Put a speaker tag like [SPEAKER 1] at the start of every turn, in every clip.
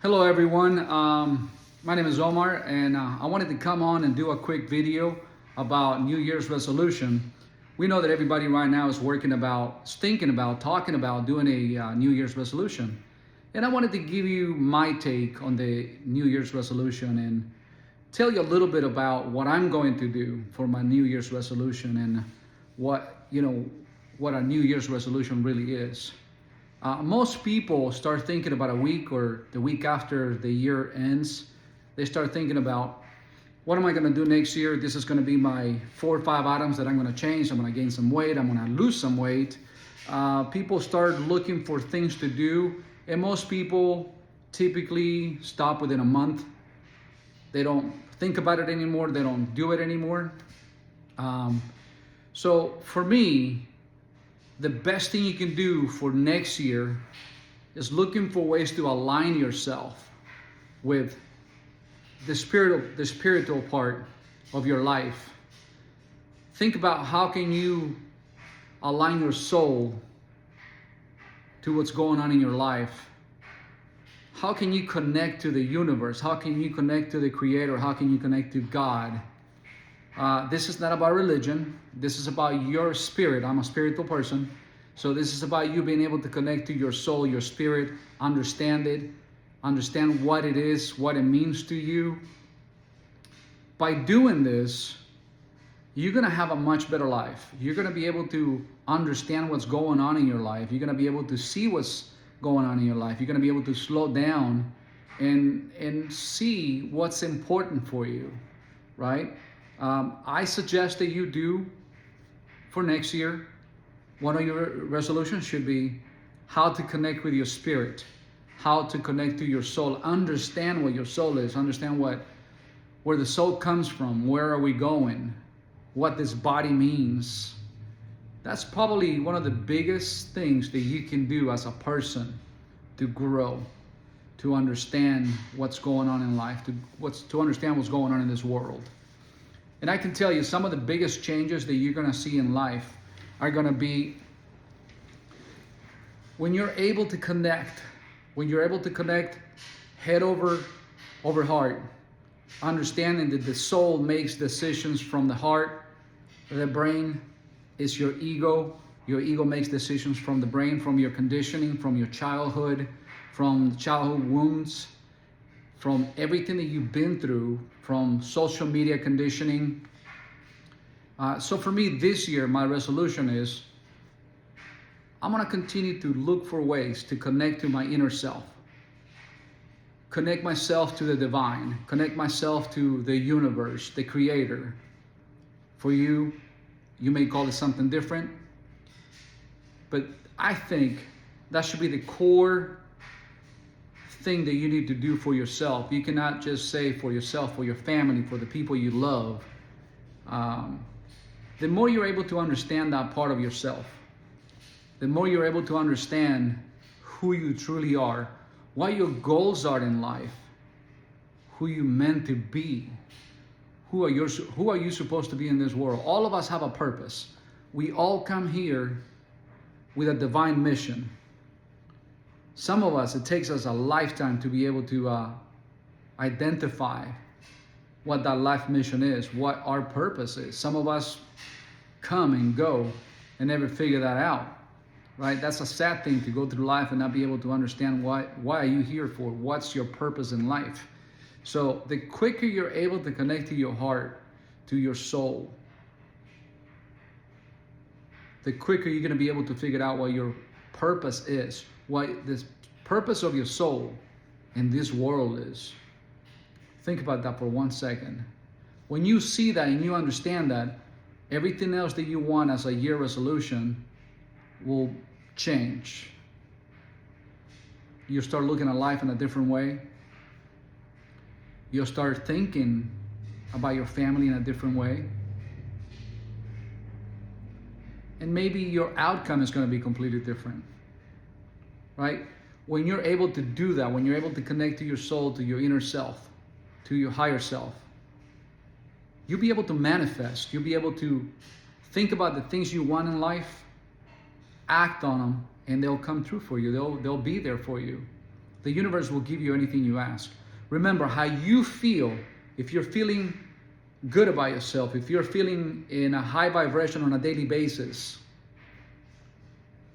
[SPEAKER 1] Hello everyone, my name is Omar and I wanted to come on and do a quick video about New Year's resolution. We know that everybody right now is thinking about, talking about doing a New Year's resolution. And I wanted to give you my take on the New Year's resolution and tell you a little bit about what I'm going to do for my New Year's resolution and what a New Year's resolution really is. Most people start thinking about a week or the week after the year ends. They start thinking about, what am I going to do next year? This is going to be my 4 or 5 items that I'm going to change. I'm going to gain some weight. I'm going to lose some weight. People start looking for things to do. And most people typically stop within a month. They don't think about it anymore. They don't do it anymore. So for me, the best thing you can do for next year is looking for ways to align yourself with the spiritual part of your life. Think about how can you align your soul to what's going on in your life. How can you connect to the universe? How can you connect to the Creator? How can you connect to God? This is not about religion. This is about your spirit. I'm a spiritual person. So this is about you being able to connect to your soul, your spirit, understand it, understand what it is, what it means to you. By doing this, you're going to have a much better life. You're going to be able to understand what's going on in your life. You're going to be able to see what's going on in your life. You're going to be able to slow down and see what's important for you, right? I suggest that you do for next year. One of your resolutions should be how to connect with your spirit, how to connect to your soul, understand what your soul is, understand where the soul comes from, where are we going, what this body means. That's probably one of the biggest things that you can do as a person to grow, to understand what's going on in life, to understand what's going on in this world. And I can tell you some of the biggest changes that you're going to see in life are going to be when you're able to connect, head over heart, understanding that the soul makes decisions from the heart. The brain is your ego. Your ego makes decisions from the brain, from your conditioning, from your childhood, from childhood wounds, from everything that you've been through, from social media conditioning. So for me this year, my resolution is I'm going to continue to look for ways to connect to my inner self. Connect myself to the divine. Connect myself to the universe, the Creator. For you, you may call it something different. But I think that should be the core thing that you need to do for yourself. You cannot just say for yourself, for your family, for the people you love. The more you're able to understand that part of yourself, the more you're able to understand who you truly are, what your goals are in life, who you're meant to be, who are you supposed to be in this world. All of us have a purpose. We all come here with a divine mission. Some of us, it takes us a lifetime to be able to identify what that life mission is, what our purpose is. Some of us come and go and never figure that out, right? That's a sad thing, to go through life and not be able to understand why are you here for? What's your purpose in life? So the quicker you're able to connect to your heart, to your soul, the quicker you're going to be able to figure out what your purpose is, what the purpose of your soul in this world is. Think about that for 1 second. When you see that and you understand that, everything else that you want as a year resolution will change. You start looking at life in a different way. You'll start thinking about your family in a different way. And maybe your outcome is going to be completely different, right? When you're able to do that, when you're able to connect to your soul, to your inner self, to your higher self, you'll be able to manifest. You'll be able to think about the things you want in life, act on them, and they'll come true for you. They'll be there for you. the universe will give you anything you ask. Remember how you feel. If you're feeling good about yourself, if you're feeling in a high vibration on a daily basis,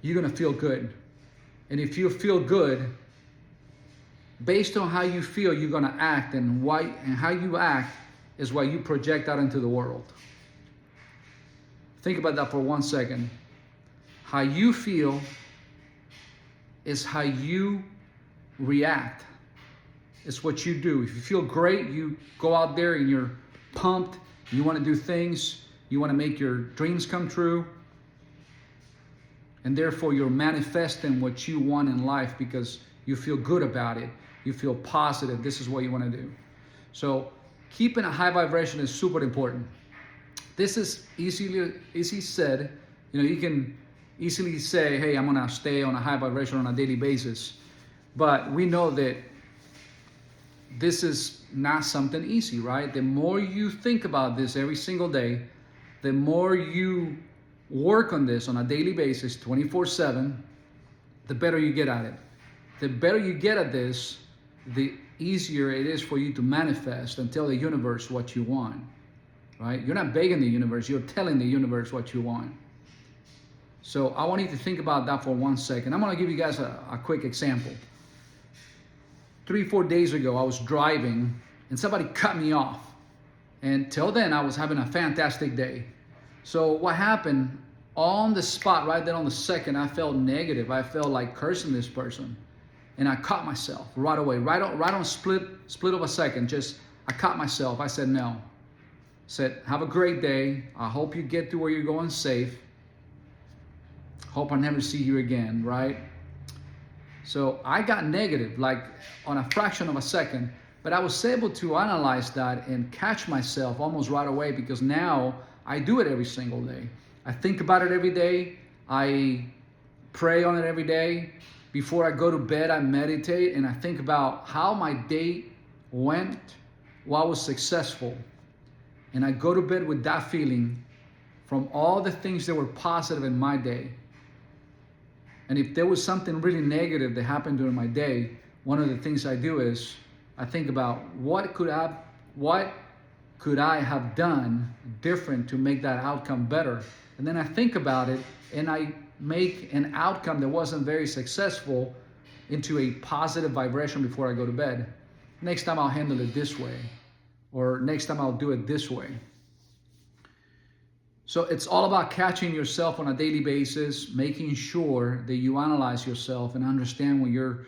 [SPEAKER 1] you're going to feel good. And if you feel good, based on how you feel, you're going to act, and how you act is what you project out into the world. Think about that for 1 second. How you feel is how you react. It's what you do. If you feel great, you go out there and you're pumped, you want to do things, you want to make your dreams come true, and therefore you're manifesting what you want in life because you feel good about it. You feel positive. This is what you want to do. So keeping a high vibration is super important. This is easy said. You can easily say, hey, I'm going to stay on a high vibration on a daily basis. But we know that this is not something easy, right? The more you think about this every single day, the more you work on this on a daily basis, 24/7, the better you get at it. The better you get at this, the easier it is for you to manifest and tell the universe what you want, right? You're not begging the universe, you're telling the universe what you want. So I want you to think about that for 1 second. I'm going to give you guys a quick example. 3-4 days ago, I was driving and somebody cut me off. And till then, I was having a fantastic day. So what happened, on the spot, right there on the second, I felt negative. I felt like cursing this person. And I caught myself right away, right on split of a second. I caught myself. I said, no. I said, have a great day. I hope you get to where you're going safe. Hope I never see you again, right? So I got negative, like on a fraction of a second, but I was able to analyze that and catch myself almost right away, because now I do it every single day. I think about it every day. I pray on it every day. Before I go to bed, I meditate and I think about how my day went, what was successful. And I go to bed with that feeling from all the things that were positive in my day. And if there was something really negative that happened during my day, one of the things I do is I think about what could I have done different to make that outcome better. And then I think about it and I make an outcome that wasn't very successful into a positive vibration before I go to bed. Next time I'll handle it this way, or next time I'll do it this way. So it's all about catching yourself on a daily basis, making sure that you analyze yourself and understand when you're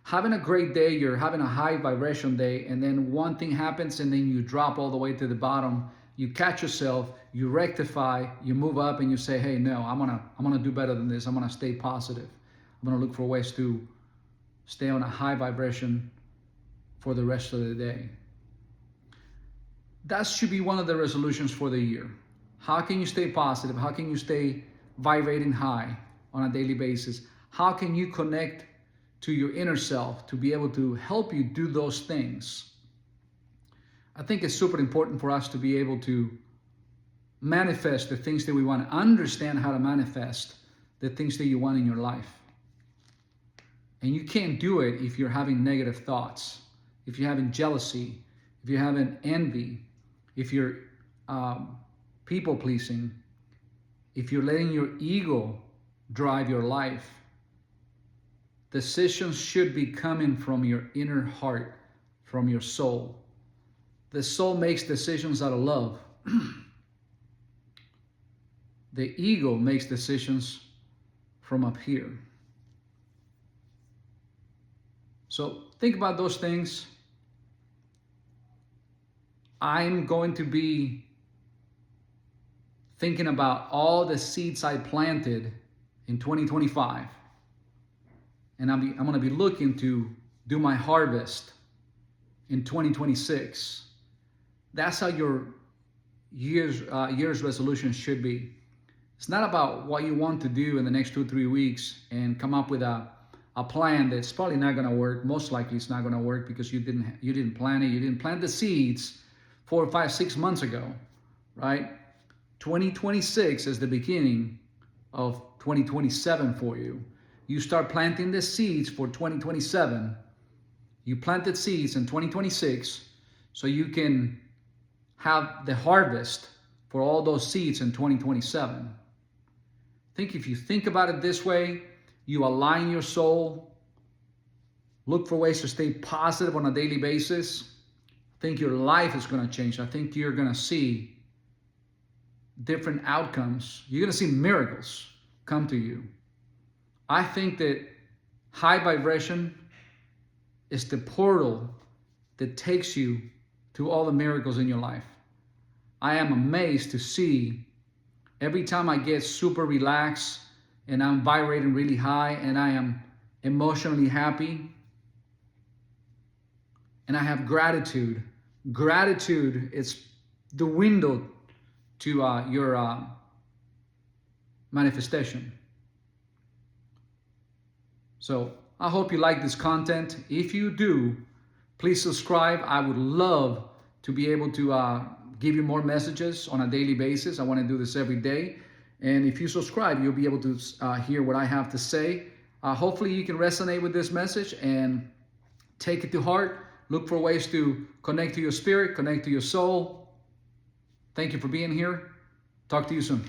[SPEAKER 1] having a great day, you're having a high vibration day, and then one thing happens and then you drop all the way to the bottom. You catch yourself, you rectify, you move up, and you say, hey, no, I'm gonna do better than this. I'm gonna stay positive. I'm gonna look for ways to stay on a high vibration for the rest of the day. That should be one of the resolutions for the year. How can you stay positive? How can you stay vibrating high on a daily basis? How can you connect to your inner self to be able to help you do those things? I think it's super important for us to be able to manifest the things that we want, understand how to manifest the things that you want in your life. And you can't do it if you're having negative thoughts, if you're having jealousy, if you're having envy, if you're people pleasing, if you're letting your ego drive your life. Decisions should be coming from your inner heart, from your soul. The soul makes decisions out of love. The ego makes decisions from up here. So think about those things. I'm going to be thinking about all the seeds I planted in 2025. And I'm going to be looking to do my harvest in 2026. That's how your year's resolution should be. It's not about what you want to do in the next 2-3 weeks and come up with a plan that's probably not going to work. Most likely it's not going to work because you didn't plan it. You didn't plant the seeds 4, 5, 6 months ago, right? 2026 is the beginning of 2027 for you. You start planting the seeds for 2027 You planted seeds in 2026 so you can have the harvest for all those seeds in 2027. I think if you think about it this way, you align your soul, look for ways to stay positive on a daily basis, I think your life is going to change. I think you're going to see different outcomes. You're going to see miracles come to you. I think that high vibration is the portal that takes you to all the miracles in your life. I am amazed to see every time I get super relaxed and I'm vibrating really high and I am emotionally happy and I have gratitude. Gratitude is the window to your manifestation. So I hope you like this content. If you do, please subscribe. I would love to be able to give you more messages on a daily basis. I want to do this every day. And if you subscribe, you'll be able to hear what I have to say. Hopefully you can resonate with this message and take it to heart. Look for ways to connect to your spirit, connect to your soul. Thank you for being here. Talk to you soon.